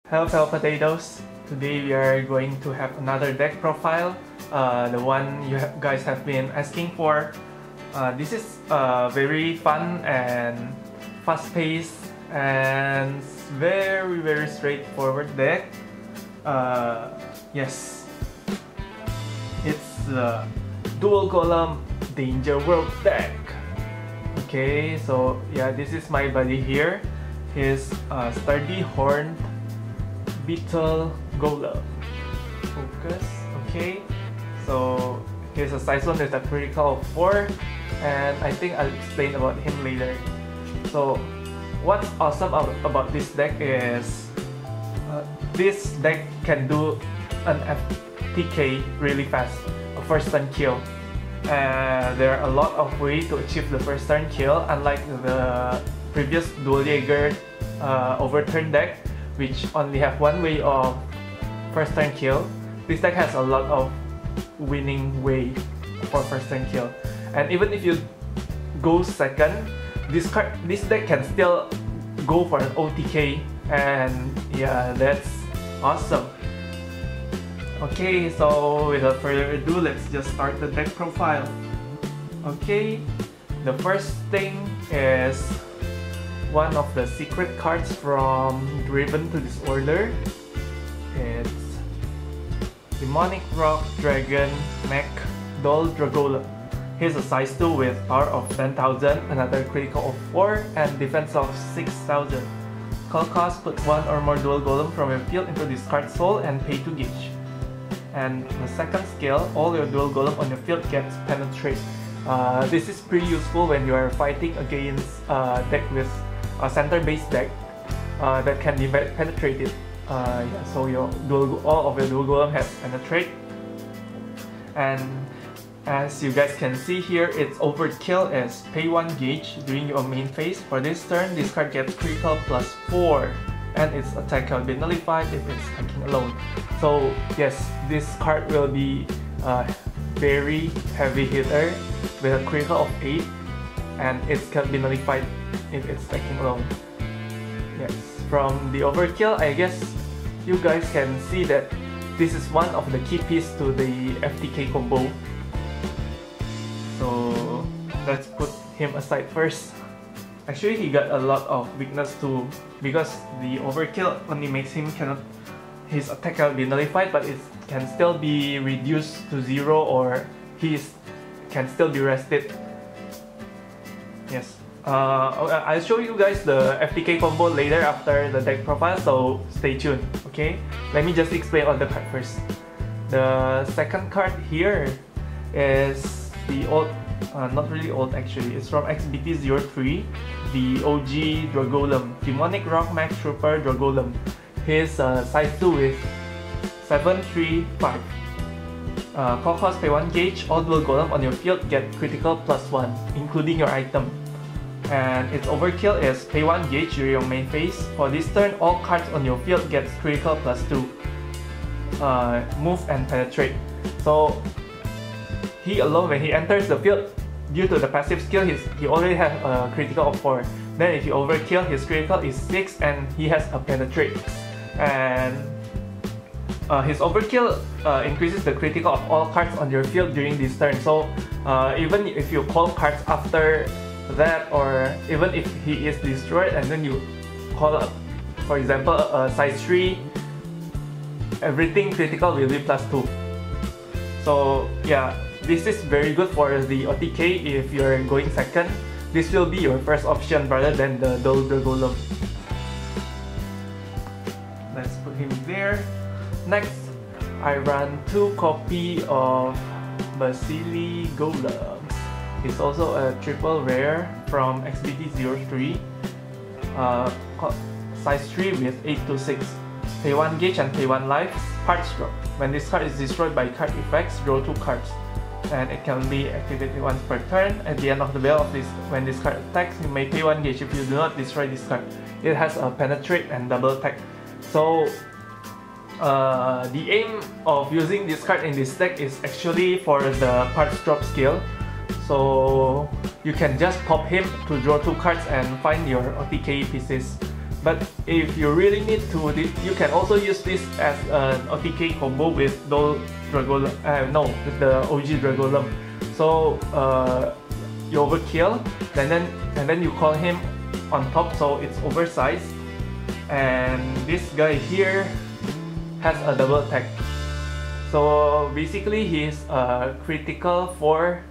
Hello potatoes! Today we are going to have another deck profile, the one you guys have been asking for. This is a very fun and fast-paced and very straightforward deck. Yes, it's the Duel Golem Danger World deck. Okay, so yeah, this is my buddy here. His sturdy horned beetle golem. Focus. Okay, so here's a size 1 with a critical of 4, and I think I'll explain about him later. So what's awesome about this deck is this deck can do an FTK really fast, a first turn kill. There are a lot of ways to achieve the first turn kill, unlike the previous Duel Jaeger overturn deck, which only have one way of first turn kill. This deck has a lot of winning way for first turn kill, and even if you go second, this deck can still go for an OTK, and yeah, that's awesome. Okay, so without further ado, let's just start the deck profile. Okay, the first thing is one of the secret cards from Driven to Disorder. It's Demonic Rock Dragon Mech Doll Dragolem. Here's a size 2 with power of 10,000, another critical of 4, and defense of 6,000. Call cost, put one or more Duel Golem from your field into discard soul and pay 2 gauge. And the second skill, all your Duel Golem on your field gets Penetrate. This is pretty useful when you are fighting against a deck with a center-based deck that can be penetrated. Yeah, so all of your Duel Golem has Penetrate. And as you guys can see here, its Overkill is pay 1 gauge during your main phase. For this turn, this card gets critical plus 4, and its attack can be nullified if it's attacking alone. So yes, this card will be a very heavy hitter with a critical of 8, and it can be nullified if it's attacking alone. Yes, from the Overkill, I guess you guys can see that this is one of the key pieces to the FTK combo. So let's put him aside first. Actually, he got a lot of weakness too, because the Overkill only makes him his attack can be nullified, but it can still be reduced to 0, or he can still be rested. Yes. I'll show you guys the FTK combo later after the deck profile, so stay tuned. Okay, let me just explain on the card first. The second card here is the old, not really old actually, it's from XBT03, the OG Dragolem, Demonic Rock Mech Trooper Dragolem. He's size 2 with 735. Call cost, pay 1 gauge, all Duel Golem on your field get critical plus 1, including your item. And its Overkill is pay 1 gauge during your main phase. For this turn, all cards on your field gets critical plus 2. Move and Penetrate. So he alone, when he enters the field, due to the passive skill, he already has a critical of 4. Then if you Overkill, his critical is 6, and he has a Penetrate. And his Overkill increases the critical of all cards on your field during this turn. So even if you call cards after that, or even if he is destroyed and then you call up, for example, size 3, everything critical will be plus 2. So yeah, this is very good for the OTK if you're going second. This will be your first option rather than the Duel Golem. Let's put him there. Next, I run 2 copies of Vasily Goldilocks. It's also a triple rare from XBT03, size 3 with 826. Pay 1 gauge and pay 1 life. Cards draw. When this card is destroyed by card effects, draw 2 cards. And it can be activated once per turn. At the end of the battle of when this card attacks, you may pay 1 gauge if you do not destroy this card. It has a Penetrate and double attack. So the aim of using this card in this deck is actually for the cards drop skill. So you can just pop him to draw 2 cards and find your OTK pieces. But if you really need to, you can also use this as an OTK combo with Duel Dragolem. With the OG Dragolem. So you overkill, and then you call him on top, so it's oversized. And this guy here has a double attack. So basically, he's critical for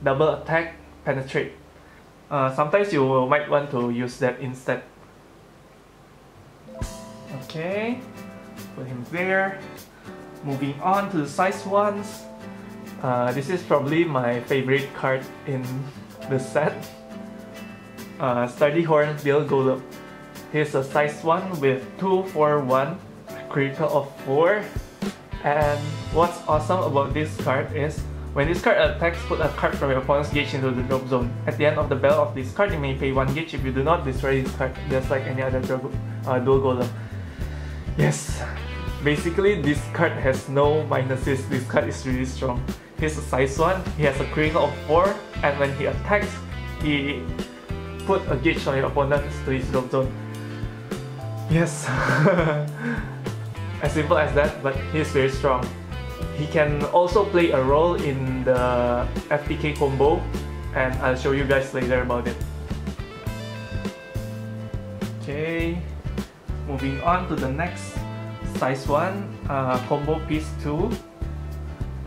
double attack penetrate. Sometimes you might want to use that instead. Okay, put him there. Moving on to the size ones. This is probably my favorite card in the set. Sturdy Hornbill Golem. He's a size 1 with 2/4/1, critical of 4. And what's awesome about this card is when this card attacks, put a card from your opponent's gauge into the drop zone. At the end of the battle of this card, you may pay 1 gauge. If you do not, destroy this card just like any other Duel Golem. Yes, basically this card has no minuses. This card is really strong. He's a size 1, he has a critical of 4, and when he attacks, he put a gauge on your opponent to his drop zone. Yes, as simple as that, but he's very strong. He can also play a role in the FTK combo, and I'll show you guys later about it. Okay, moving on to the next size 1, combo piece 2.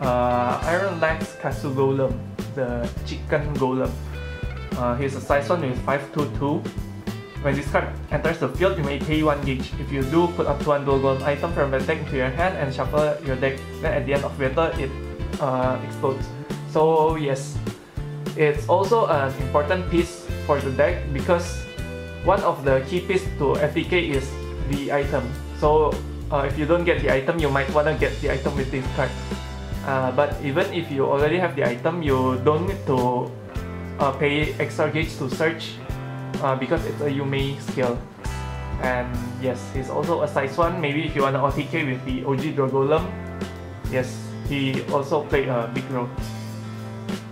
Iron Legs Kasu Golem, the chicken golem. He's a size 1 with 5/2/2. When this card enters the field, you may pay 1 gauge. If you do, put up to 1 Duel Golem item from the deck into your hand and shuffle your deck. Then at the end of battle, it explodes. So yes, it's also an important piece for the deck because one of the key pieces to FTK is the item. So if you don't get the item, you might wanna get the item with this card. But even if you already have the item, you don't need to pay extra gauge to search because it's a Yume skill. And yes, he's also a size 1. Maybe if you want to OTK with the OG Dragolem, yes, he also played a big role.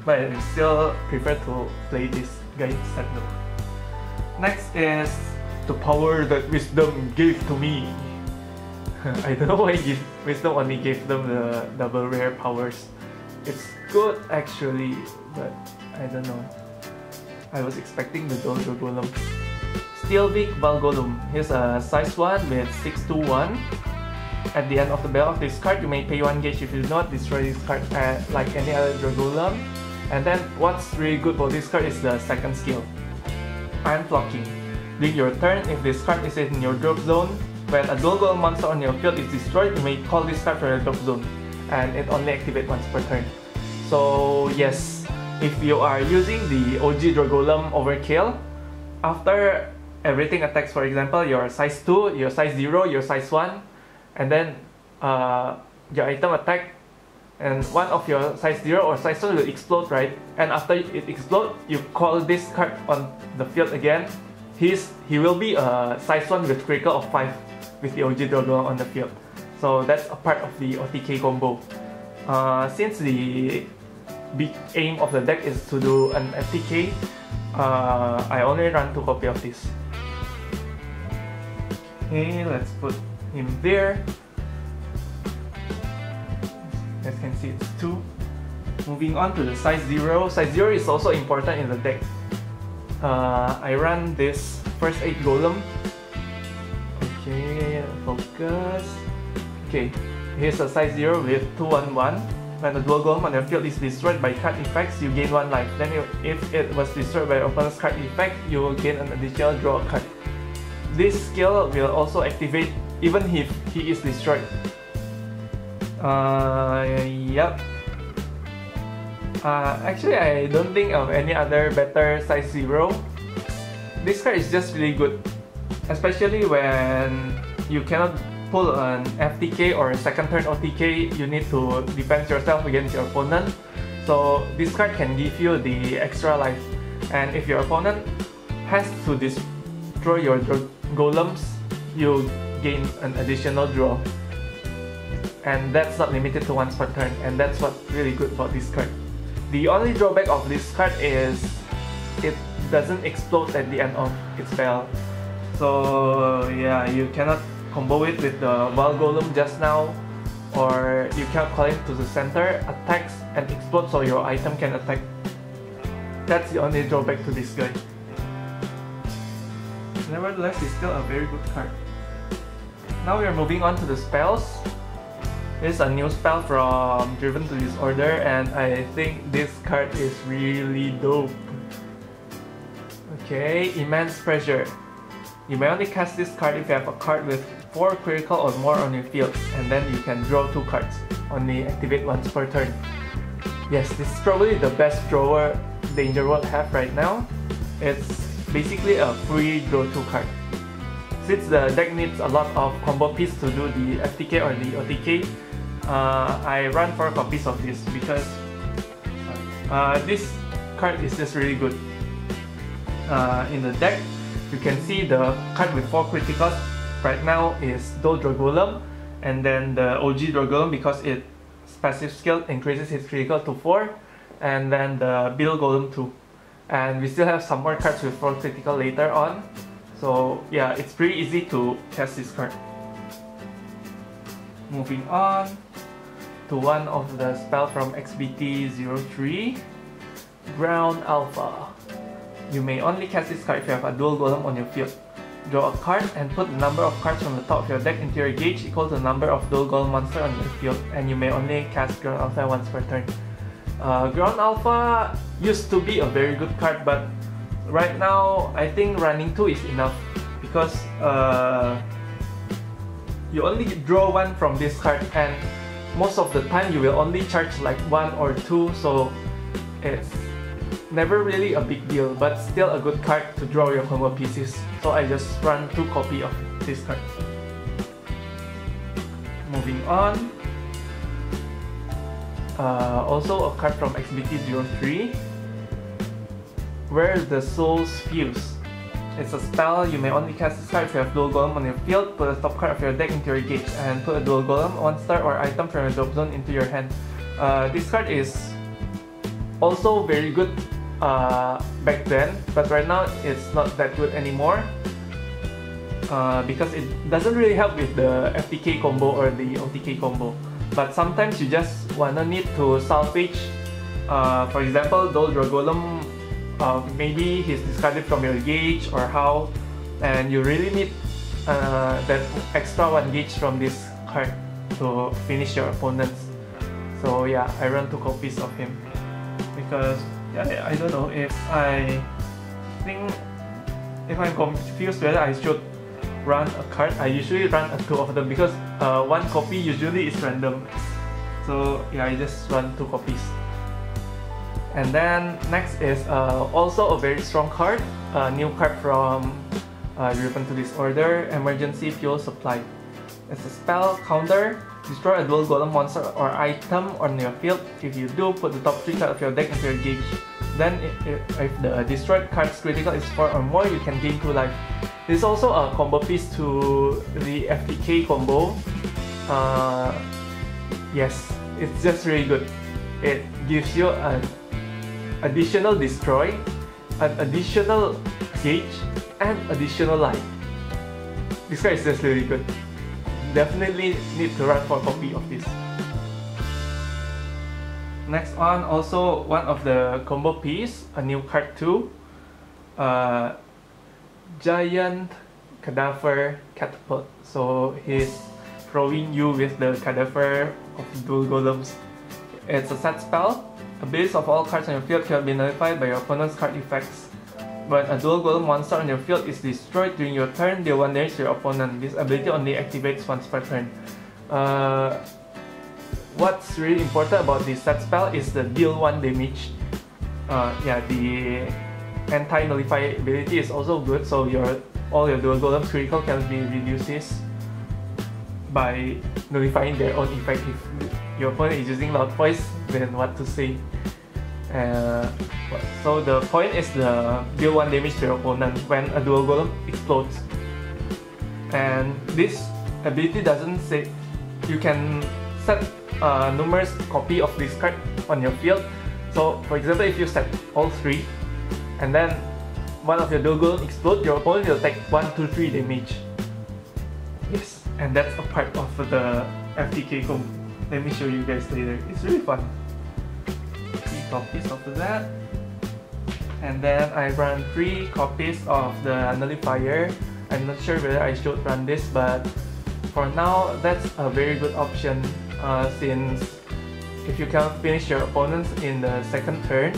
But I still prefer to play this guy instead though. Next is the power that wisdom gave to me. I don't know why wisdom only gave them the double rare powers. It's good actually, but I don't know. I was expecting the Duel Golem. Steelbeak Golem. He's a size 1 with 6/2/1. At the end of the battle of this card, you may pay 1 gauge. If you do not, destroy this card like any other Golem. And then what's really good about this card is the second skill, Iron Flocking. During your turn, if this card is in your drop zone, when a Duel Golem monster on your field is destroyed, you may call this card from your drop zone, and it only activates once per turn. So yes, if you are using the OG Dragolem Overkill, after everything attacks, for example, your size 2, your size 0, your size 1, and then your item attack, and one of your size 0 or size 1 will explode, right? And after it explodes, you call this card on the field again. He will be a size 1 with critical of 5 with the OG Dragolem on the field. So that's a part of the OTK combo. Since the big aim of the deck is to do an FTK, I only run 2 copies of this. Okay, let's put him there. As you can see, it's 2. Moving on to the size 0. Size 0 is also important in the deck. I run this first 8 Golem. Okay, focus. Okay, here's a size 0 with 2/1/1. When the Duel Golem on your field is destroyed by card effects, you gain 1 life. Then if it was destroyed by opponent's card effect, you will gain an additional draw card. This skill will also activate even if he is destroyed. Yep. Actually, I don't think of any other better size 0. This card is just really good, especially when you cannot pull an FTK or a second turn OTK. You need to defend yourself against your opponent. So this card can give you the extra life. And if your opponent has to destroy your golems, you gain an additional draw. And that's not limited to once per turn, and that's what's really good about this card. The only drawback of this card is it doesn't explode at the end of its battle. So yeah, you cannot combo it with the Wild Golem just now, or you can't call it to the center, attacks and explodes so your item can attack. That's the only drawback to this guy. Nevertheless, it's still a very good card. Now we are moving on to the spells. This is a new spell from Driven to Disorder, and I think this card is really dope. Okay, Immense Pressure. You may only cast this card if you have a card with 4 critical or more on your field, and then you can draw 2 cards. Only activate once per turn. Yes, this is probably the best drawer Danger World have right now. It's basically a free draw 2 card. Since the deck needs a lot of combo pieces to do the FTK or the OTK, I run 4 copies of this because this card is just really good. In the deck, you can see the card with 4 criticals right now is Duel Golem, and then the OG Golem because its passive skill increases its critical to 4, and then the Bill Golem 2. And we still have some more cards with 4 critical later on. So yeah, it's pretty easy to cast this card. Moving on to one of the spell from XBT03, Ground Alpha. You may only cast this card if you have a Duel Golem on your field. Draw a card and put the number of cards from the top of your deck into your gauge equal to the number of Duel Golem monsters on your field, and you may only cast Ground Alpha once per turn. Ground Alpha used to be a very good card, but right now I think running 2 is enough because you only draw 1 from this card, and most of the time you will only charge like 1 or 2, so it's never really a big deal, but still a good card to draw your combo pieces. So I just run 2 copies of this card. Moving on. Also a card from XBT03, Where the Souls Fuse. It's a spell. You may only cast this card if you have Duel Golem on your field. Put a top card of your deck into your gauge and put a Duel Golem, 1-star or item from your drop zone into your hand. This card is also very good back then, but right now it's not that good anymore because it doesn't really help with the FTK combo or the OTK combo. But sometimes you just wanna need to salvage, for example, Duel Golem, maybe he's discarded from your gauge or how, and you really need that extra 1 gauge from this card to finish your opponents. So yeah, I run 2 copies of him because yeah, I don't know if I'm confused whether I should run a card. I usually run 2 of them because 1 copy usually is random. So yeah, I just run 2 copies. And then next is also a very strong card, a new card from Driven to Disorder, Emergency Fuel Supply. It's a spell counter. Destroy a Duel Golem monster or item on your field. If you do, put the top 3 cards of your deck into your gauge. Then if the destroyed card's critical is 4 or more, you can gain 2 life. This is also a combo piece to the FTK combo. Yes, it's just really good. It gives you an additional destroy, an additional gauge, and additional life. This card is just really good. Definitely need to run 4 copies of this. Next on, also one of the combo piece, a new card too. Giant Cadaver Catapult. So he's throwing you with the Cadaver of Duel Golems. It's a set spell. A base of all cards on your field can be nullified by your opponent's card effects. When a Duel Golem monster on your field is destroyed during your turn, deal 1 damage to your opponent. This ability only activates once per turn. What's really important about this set spell is the deal 1 damage. Yeah, the anti-nullify ability is also good, so all your Duel Golems critical can be reduced by nullifying their own effect. If your opponent is using loud voice, then what to say? So the point is the deal 1 damage to your opponent when a Duel Golem explodes. And this ability doesn't say you can set numerous copy of this card on your field. So for example, if you set all 3 and then one of your dual golem explode, your opponent will take 1, 2, 3 damage. Yes, and that's a part of the FTK combo. Let me show you guys later. It's really fun. 3 copies of that. And then I run 3 copies of the Nullifier. I'm not sure whether I should run this, but for now, that's a very good option since if you can finish your opponents in the second turn,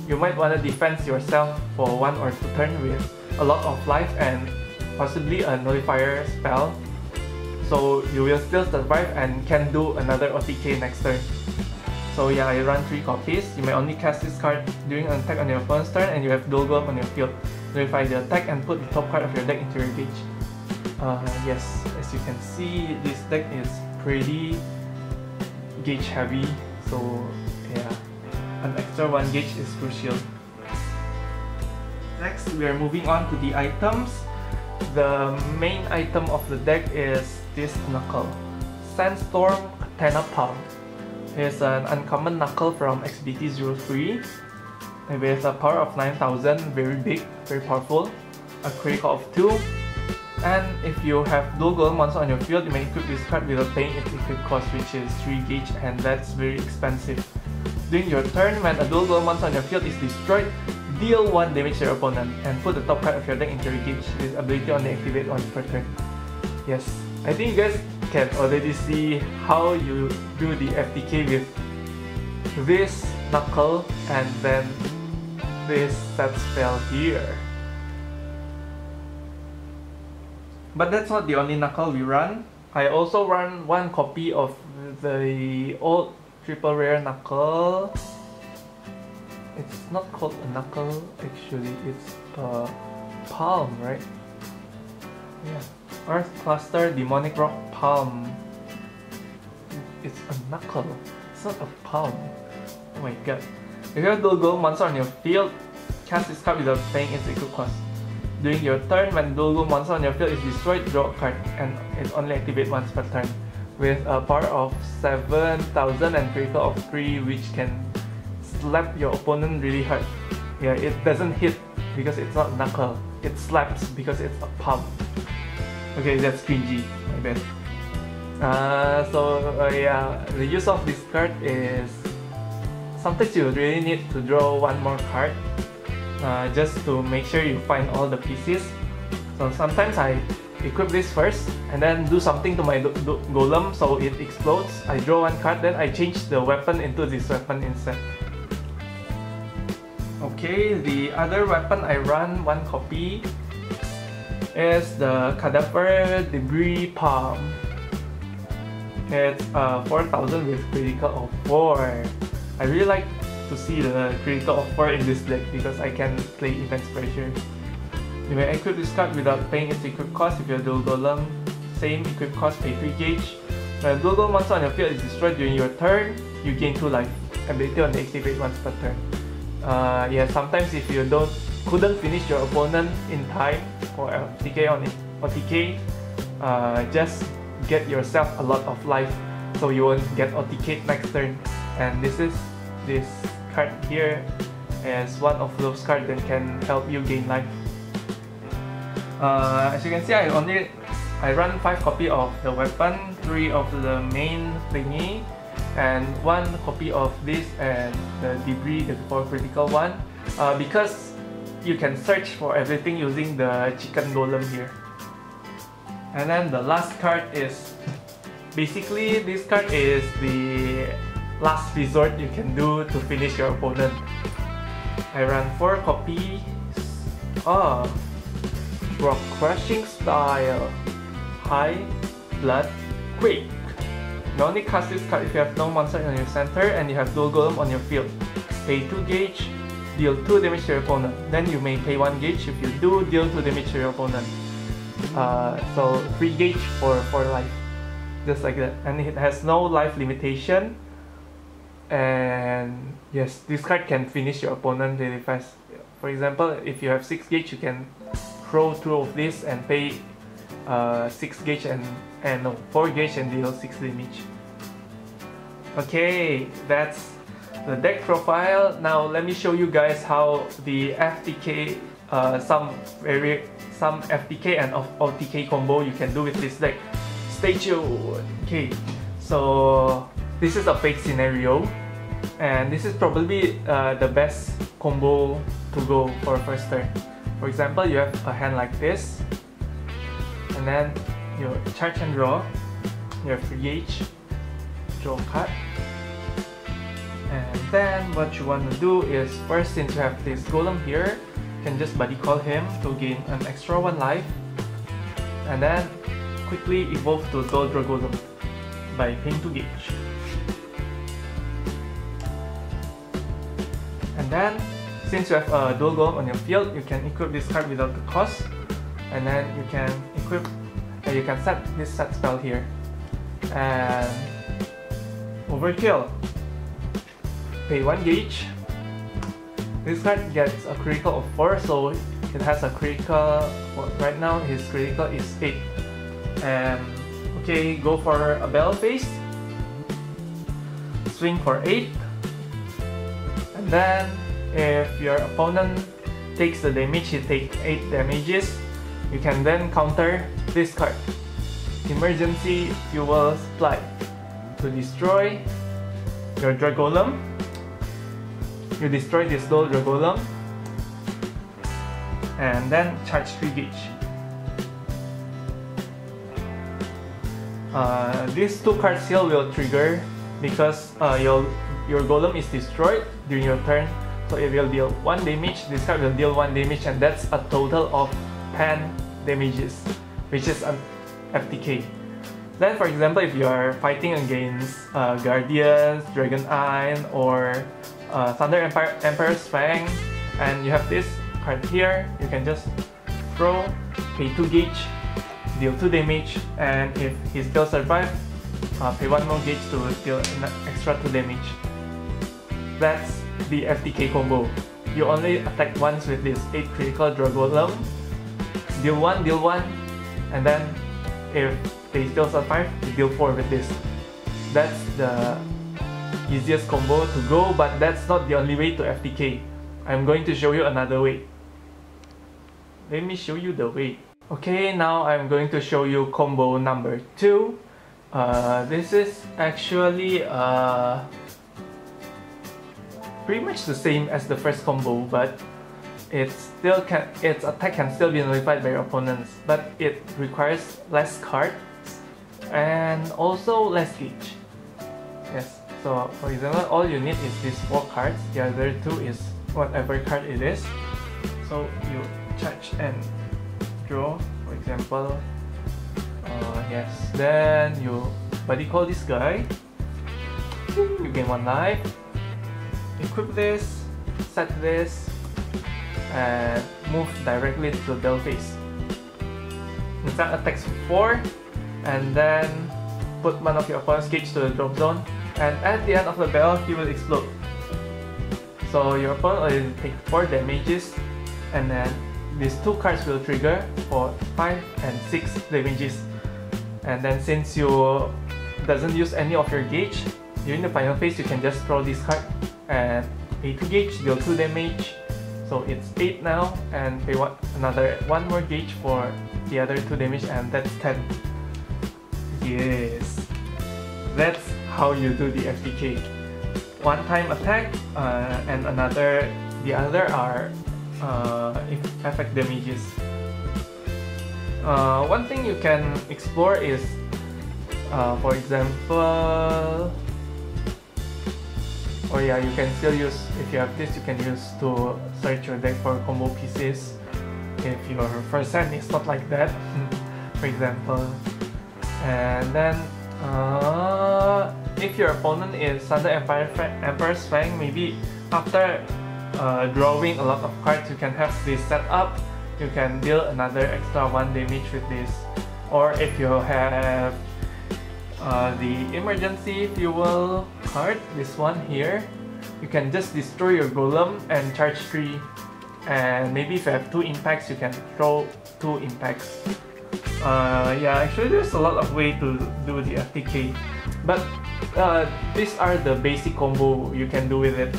you might want to defend yourself for 1 or 2 turns with a lot of life and possibly a Nullifier spell. So you will still survive and can do another OTK next turn. So yeah, I run 3 copies. You may only cast this card during an attack on your opponent's turn, and you have dual golem on your field. Nullify the attack and put the top card of your deck into your gauge. Yes, as you can see, this deck is pretty gauge heavy. So yeah, an extra 1 gauge is crucial. Next, we are moving on to the items. The main item of the deck is this knuckle. Sandstorm Catapult. It's an uncommon knuckle from XBT03 with a power of 9000, very big, very powerful, a critical of 2, and if you have dual golem monster on your field, you may equip this card without paying its equip cost, which is 3 gauge, and that's very expensive. During your turn, when a dual golem monster on your field is destroyed, deal 1 damage to your opponent and put the top card of your deck into your gauge. This ability only activates once per turn. Yes, I think you guys can already see how you do the FTK with this knuckle and then this set spell here. But that's not the only knuckle we run. I also run 1 copy of the old triple rare knuckle. It's not called a knuckle actually, it's a palm, right? Yeah. Earth Cluster Demonic Rock Palm. It's a knuckle. It's not a palm. Oh my god. If you have dual golem monster on your field, cast this card without paying its equip cost. During your turn, when dual golem monster on your field is destroyed, draw a card, and it only activates once per turn. With a power of 7000 and critical of 3, which can slap your opponent really hard. Yeah, it doesn't hit because it's not knuckle. It slaps because it's a palm. Okay, that's cringy, I bet. Yeah, the use of this card is sometimes you really need to draw 1 more card just to make sure you find all the pieces. So sometimes I equip this first and then do something to my golem so it explodes. I draw 1 card, then I change the weapon into this weapon instead. Okay, the other weapon I run 1 copy is the Cadaver Debris Palm. It's 4000 with critical of 4. I really like to see the critical of 4 in this deck because I can play Immense Pressure. You may equip this card without paying its equip cost. If you have dual golem, same equip cost, pay 3 gauge. When a dual golem monster on your field is destroyed during your turn, you gain 2 life. Ability only activate once per turn. Yeah, sometimes if you couldn't finish your opponent in time for TK on it, or TK, just get yourself a lot of life so you won't get OTK next turn. And this card here is one of those cards that can help you gain life. As you can see, I run 5 copy of the weapon, 3 of the main thingy, and 1 copy of this and the debris, the 4 critical one, because you can search for everything using the chicken golem here. And then the last card is basically, this card is the last resort you can do to finish your opponent. I run 4 copies of Rock Crushing Style High Blood Quake. You only cast this card if you have no monster on your center and you have dual golem on your field. Pay 2 gauge, deal 2 damage to your opponent. Then you may pay 1 gauge. If you do, deal 2 damage to your opponent. So 3 gauge for life, just like that. And it has no life limitation. And yes, this card can finish your opponent really fast. For example, if you have 6 gauge, you can throw 2 of this and pay 6 gauge and no, 4 gauge and deal 6 damage. Okay, that's the deck profile. Now let me show you guys how the FTK some FTK and OTK combo you can do with this deck. Stay tuned. Okay, so this is a fake scenario, and this is probably the best combo to go for first turn. For example, you have a hand like this, and then you charge and draw. You have 3 gauge, draw a card. And then what you want to do is, first, since you have this Golem here, you can just buddy call him to gain an extra 1 life, and then quickly evolve to Duel Golem by paying 2 gauge. And then, since you have a Duel Golem on your field, you can equip this card without the cost, and then you can equip, you can set this set spell here, and Overkill. Pay 1 gauge. This card gets a critical of 4, so it has a critical. Well, right now his critical is 8. And okay, go for a bell face. Swing for 8. And then if your opponent takes the damage, he takes 8 damages. You can then counter this card. Emergency Fuel Supply to destroy your Golem. You destroy this Duel Golem and then charge 3 gauge. These 2 cards here will trigger because your Golem is destroyed during your turn, so it will deal 1 damage. This card will deal 1 damage, and that's a total of 10 damages, which is an FTK. Then, for example, if you are fighting against Guardians, Dragon Eye, or Thunder Emperor's Fang, and you have this card here, you can just throw, pay 2 gauge, deal 2 damage, and if he still survives, pay 1 more gauge to deal an extra 2 damage. That's the FTK combo. You only attack once with this 8 critical Golem, deal 1, and then if they still survive, you deal 4 with this. That's the easiest combo to go, but that's not the only way to FTK. I'm going to show you another way. Let me show you the way. Okay, now I'm going to show you combo number 2. This is actually pretty much the same as the first combo, but its attack can still be nullified by your opponents, but it requires less cards and also less gauge. Yes. So, for example, all you need is these 4 cards, the other 2 is whatever card it is. So, you charge and draw, for example. Yes, then you buddy call this guy. You gain 1 life. Equip this, set this, and move directly to the bell face. Instant attacks 4, and then put 1 of your opponent's gauge to the drop zone. And at the end of the bell, he will explode. So your opponent will take 4 damages, and then these 2 cards will trigger for 5 and 6 damages. And then since you doesn't use any of your gauge, during the final phase you can just throw this card and pay 2 gauge, deal 2 damage. So it's 8 now, and pay another 1 more gauge for the other 2 damage, and that's 10. Yes, that's how you do the FTK. 1 time attack, and the other are effect damages. One thing you can explore is, for example, you can still use, if you have this, you can use to search your deck for combo pieces if your first hand is not like that, for example. And then if your opponent is Thunder Emperor's Fang, maybe after drawing a lot of cards, you can have this set up. You can deal another extra 1 damage with this. Or if you have the Emergency Fuel card, this one here, you can just destroy your Golem and charge 3. And maybe if you have 2 impacts, you can throw 2 impacts. Actually there's a lot of ways to do the FTK, but these are the basic combo you can do with it.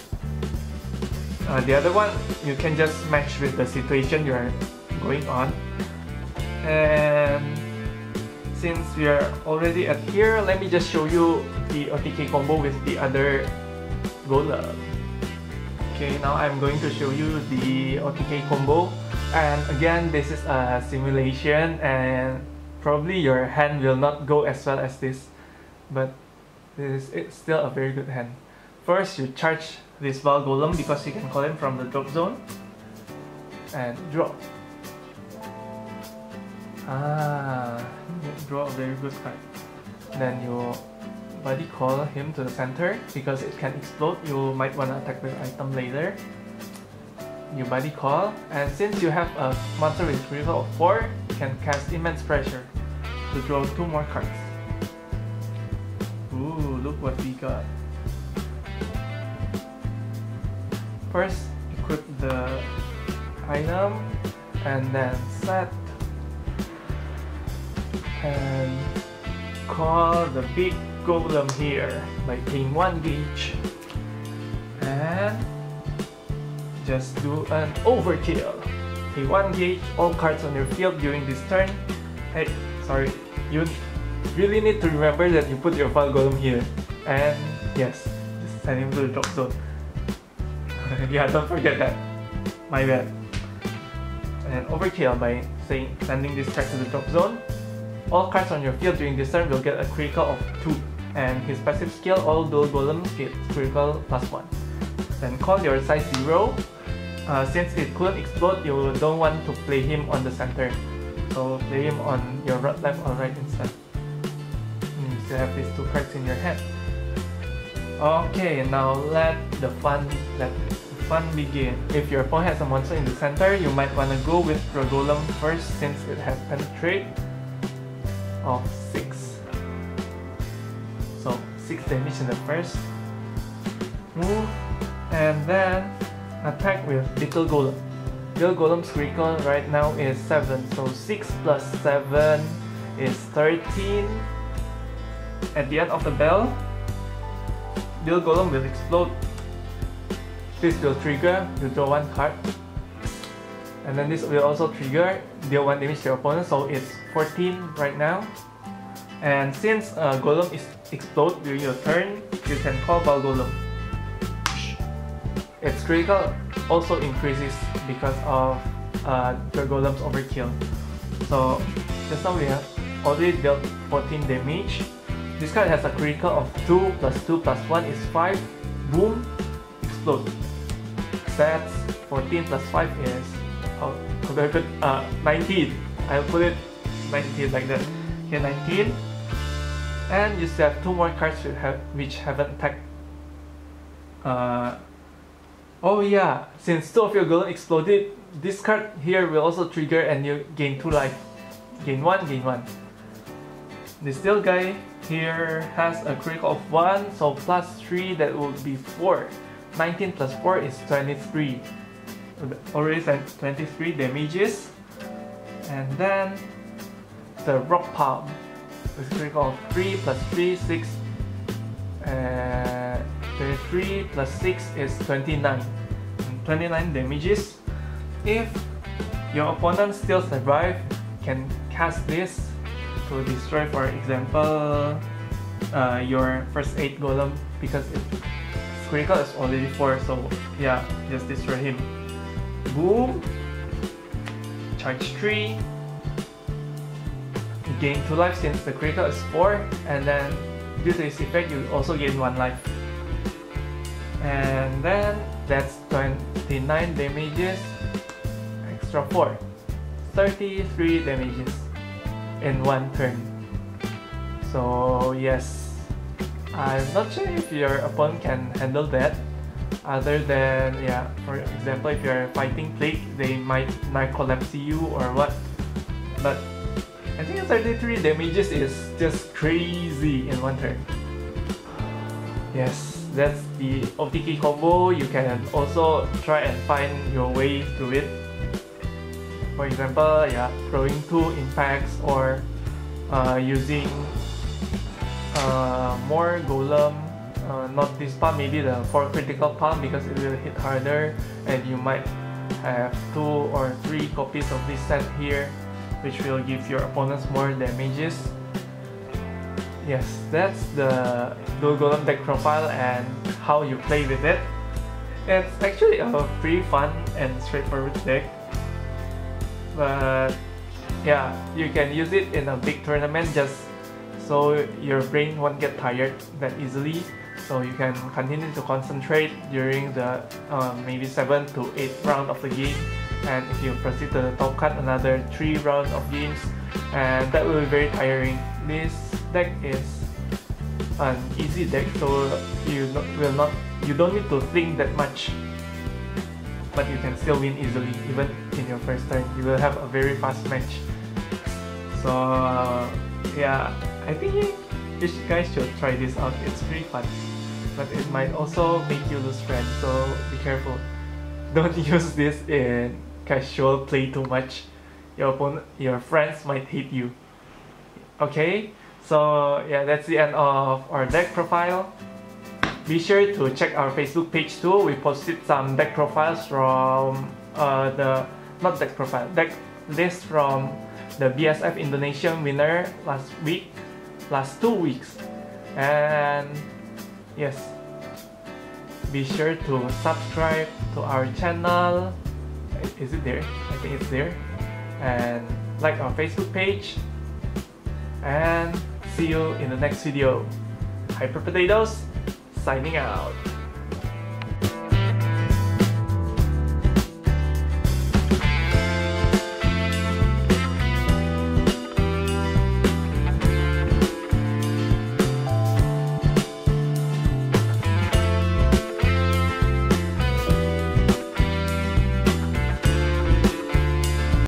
The other one, you can just match with the situation you are going on. And since we are already at here, let me just show you the OTK combo with the other Golem. Okay, now I'm going to show you the OTK combo. And again, this is a simulation and probably your hand will not go as well as this, but it's still a very good hand. First, you charge this Val Golem because you can call him from the drop zone and drop. Draw a very good card. Then you body call him to the center because it can explode. You might want to attack with item later. You body call, and since you have a monster with critical of 4, you can cast immense pressure to draw 2 more cards. Ooh, look what we got. First, equip the item and then set and call the big Golem here by paying 1 gauge and just do an overkill. Pay 1 gauge, all cards on your field during this turn. Hey, sorry, you really need to remember that you put your Val Golem here. And yes, just send him to the drop zone. Yeah, don't forget that. My bad. And overkill by sending this card to the drop zone. All cards on your field during this turn will get a critical of 2. And his passive skill, all Duel Golems get critical +1. Then call your size 0. Since it couldn't explode, you don't want to play him on the center. So play him on your left or right instead. And you still have these 2 cards in your hand. Okay, now let the fun begin. If your opponent has a monster in the center, you might want to go with the Golem first since it has penetrate of 6. So 6 damage in the first move, and then attack with Little Golem. Little Golem's critical right now is 7, so 6 plus 7 is 13. At the end of the bell, Duel Golem will explode. This will trigger, you draw 1 card. And then this will also trigger, deal 1 damage to your opponent, so it's 14 right now. And since Golem is explode during your turn, you can call Val Golem. Its critical also increases because of the Golem's overkill. So just now we have already dealt 14 damage. This card has a critical of 2 plus 2 plus 1 is 5. Boom, explode. That's 14 plus 5 is 19. I'll put it 19 like that. Okay, 19. And you still have 2 more cards which haven't attacked. Oh yeah, since 2 of your Golem exploded, this card here will also trigger and you gain 2 life. Gain 1, gain 1. This Steel guy here has a critical of 1, so plus 3, that would be 4. 19 plus 4 is 23. Already 23 damages. And then the Rock Palm with critical of 3 plus 3, 6. 23 plus 6 is 29. And 29 damages. If your opponent still survive, can cast this to destroy, for example, your first 8 Golem, because its critical is already 4, so yeah, just destroy him. Boom! Charge 3. You gain 2 life since the critical is 4, and then due to this effect, you also gain 1 life. And then that's 29 damages, extra 4. 33 damages in 1 turn. So yes, I'm not sure if your opponent can handle that. Other than, yeah, for example, if you're fighting Plague, they might narcolepsy you or what. But I think 33 damages is just crazy in 1 turn. Yes, that's the OTK combo. You can also try and find your way through it. For example, yeah, throwing 2 impacts or using more Golem not this palm, maybe the 4 critical palm, because it will hit harder, and you might have 2 or 3 copies of this set here, which will give your opponents more damages. Yes, that's the Duel Golem deck profile and how you play with it. It's actually a pretty fun and straightforward deck, but yeah, you can use it in a big tournament just so your brain won't get tired that easily, so you can continue to concentrate during the maybe 7 to 8 round of the game, and if you proceed to the top cut, another 3 rounds of games, and that will be very tiring. This deck is an easy deck, so you don't need to think that much, but you can still win easily even in your first turn. You will have a very fast match. So yeah, I think you guys should try this out. It's pretty fun, but it might also make you lose friends, so be careful. Don't use this in casual play too much. Your friends might hate you. Okay, so yeah, that's the end of our deck profile. Be sure to check our Facebook page too. We posted some deck profiles from deck list from the BSF Indonesian winner last 2 weeks. And yes, be sure to subscribe to our channel. Is it there? I think it's there. And like our Facebook page. And see you in the next video. Hyper Potatoes signing out.